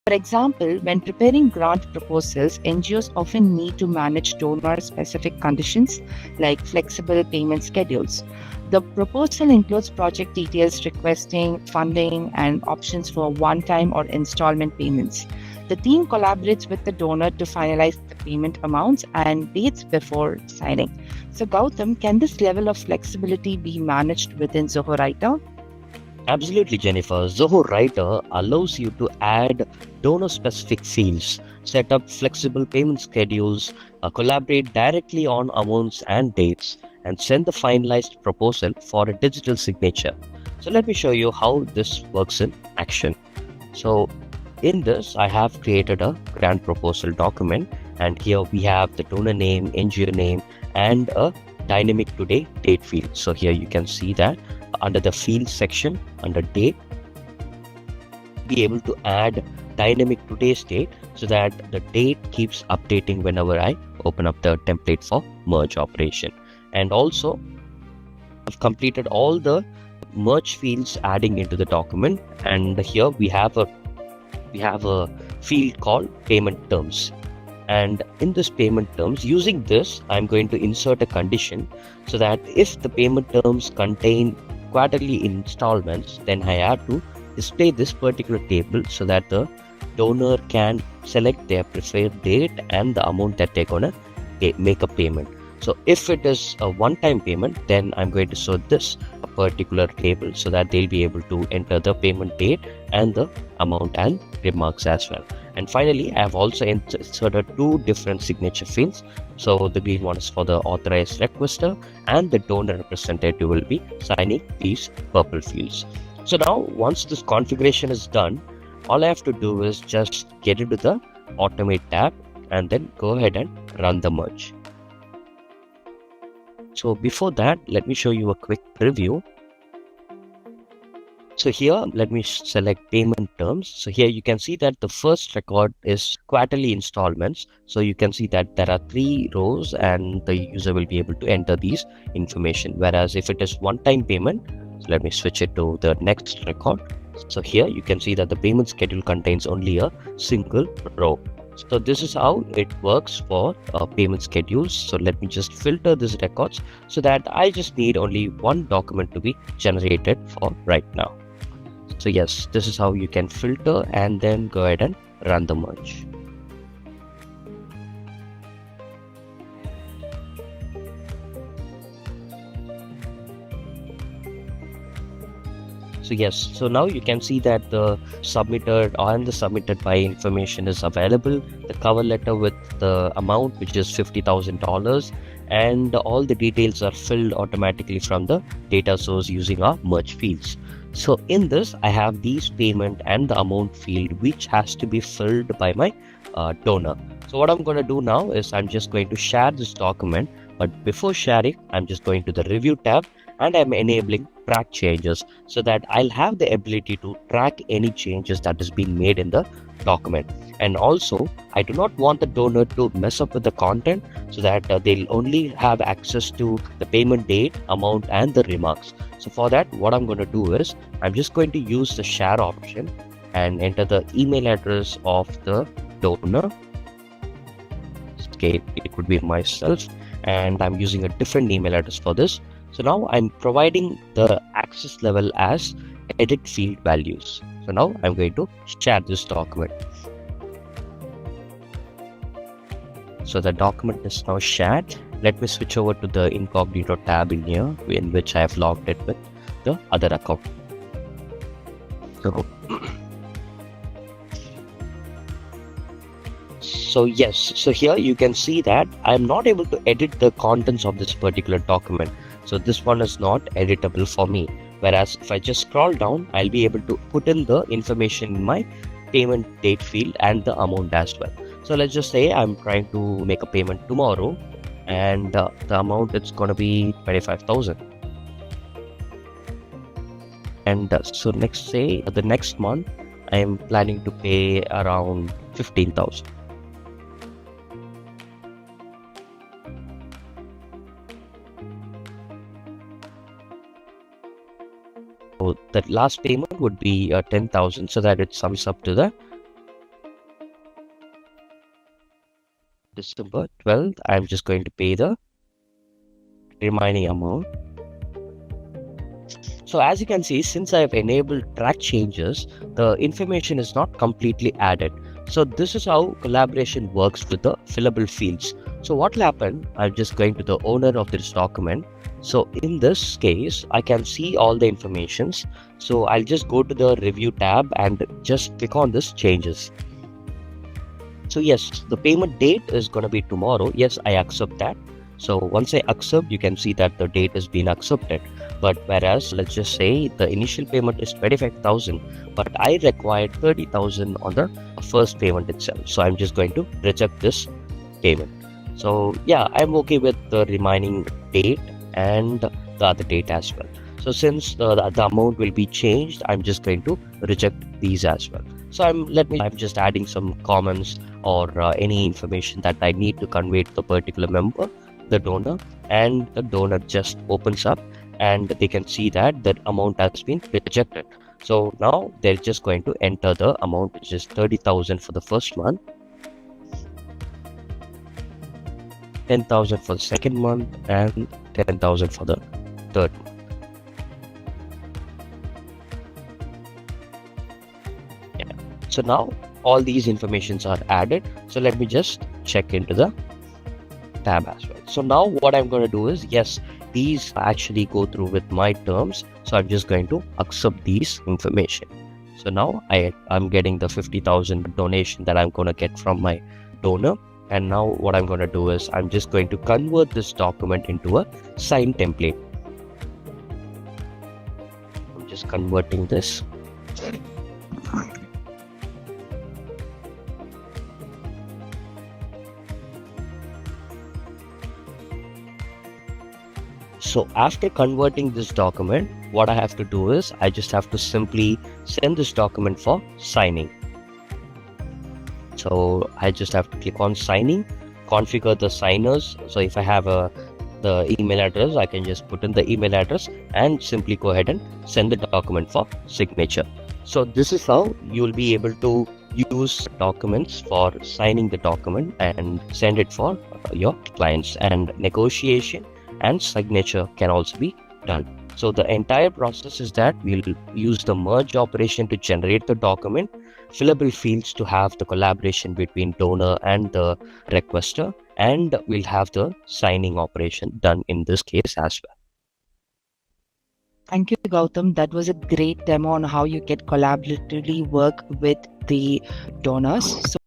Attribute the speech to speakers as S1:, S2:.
S1: For example, when preparing grant proposals, NGOs often need to manage donor-specific conditions like flexible payment schedules. The proposal includes project details, requesting funding, and options for one-time or installment payments. The team collaborates with the donor to finalize the payment amounts and dates before signing. So, Gautam, can this level of flexibility be managed within Zoho Writer?
S2: Absolutely, Jennifer. Zoho Writer allows you to add donor-specific fields, set up flexible payment schedules, collaborate directly on amounts and dates, and send the finalized proposal for a digital signature. So let me show you how this works in action. So in this, I have created a grant proposal document, and here we have the donor name, NGO name, and a dynamic today date field. So here you can see that under the field section, under date, be able to add dynamic today's date so that the date keeps updating whenever I open up the template for merge operation. And also I've completed all the merge fields adding into the document, and here we have a field called payment terms. And in this payment terms, using this, I'm going to insert a condition so that if the payment terms contain quarterly installments, then I have to display this particular table so that the donor can select their preferred date and the amount that they're gonna make a payment. So if it is a one-time payment, then I'm going to show this particular table so that they'll be able to enter the payment date and the amount and remarks as well. And finally, I have also inserted two different signature fields. So the green one is for the authorized requester, and the donor representative will be signing these purple fields. So now once this configuration is done, all I have to do is just get into the automate tab and then go ahead and run the merge. So before that, let me show you a quick preview. So here, let me select payment terms. So here you can see that the first record is quarterly installments. So you can see that there are 3 rows and the user will be able to enter these information. Whereas if it is one-time payment, so let me switch it to the next record. So here you can see that the payment schedule contains only a single row. So this is how it works for payment schedules. So let me just filter these records so that I just need only one document to be generated for right now. So yes, this is how you can filter and then go ahead and run the merge. So yes, so now you can see that the submitted and the submitted by information is available. The cover letter with the amount, which is $50,000, and all the details are filled automatically from the data source using our merge fields. So in this, I have these payment and the amount field, which has to be filled by my donor. So what I'm going to do now is I'm just going to share this document, but before sharing, I'm just going to the review tab and I'm enabling track changes so that I'll have the ability to track any changes that is being made in the document. And also, I do not want the donor to mess up with the content so that they'll only have access to the payment date, amount, and the remarks. So for that, what I'm going to do is I'm just going to use the share option and enter the email address of the donor. Okay, it could be myself, and I'm using a different email address for this. So now I'm providing the access level as edit field values. So now I'm going to share this document. So the document is now shared. Let me switch over to the incognito tab in here, in which I have logged it with the other account. So yes, so here you can see that I'm not able to edit the contents of this particular document. So this one is not editable for me. Whereas if I just scroll down, I'll be able to put in the information in my payment date field and the amount as well. So let's just say I'm trying to make a payment tomorrow, and the amount it's going to be 25,000. And so next, say the next month, I am planning to pay around 15,000. So that last payment would be 10,000, so that it sums up to the December 12th, I'm just going to pay the remaining amount. So as you can see, since I've enabled track changes, the information is not completely added. So this is how collaboration works with the fillable fields. So what will happen, I'm just going to the owner of this document. So in this case, I can see all the informations. So I'll just go to the review tab and just click on this changes. So yes, the payment date is going to be tomorrow. Yes, I accept that. So once I accept, you can see that the date has been accepted. But whereas, let's just say the initial payment is 25,000, but I required 30,000 on the first payment itself. So I'm just going to reject this payment. So yeah, I'm okay with the remaining date and the other date as well. So since the amount will be changed, I'm just going to reject these as well. So I'm just adding some comments or any information that I need to convey to the particular member, the donor, and the donor just opens up and they can see that the amount has been rejected. So now they're just going to enter the amount, which is 30,000 for the first month, 10,000 for the second month, and 10,000 for the third month. Yeah. So now all these informations are added. So let me just check into the tab as well. So now what I'm going to do is, yes, these actually go through with my terms. So I'm just going to accept these information. So now I'm getting the 50,000 donation that I'm going to get from my donor. And now what I'm going to do is I'm just going to convert this document into a sign template. I'm just converting this. So after converting this document, what I have to do is I just have to simply send this document for signing. So I just have to click on signing, configure the signers. So if I have the email address, I can just put in the email address and simply go ahead and send the document for signature. So this is how you'll be able to use documents for signing the document and send it for your clients, and negotiation and signature can also be done. So the entire process is that we'll use the merge operation to generate the document, fillable fields to have the collaboration between donor and the requester, and we'll have the signing operation done in this case as well.
S1: Thank you, Gautam. That was a great demo on how you can collaboratively work with the donors. So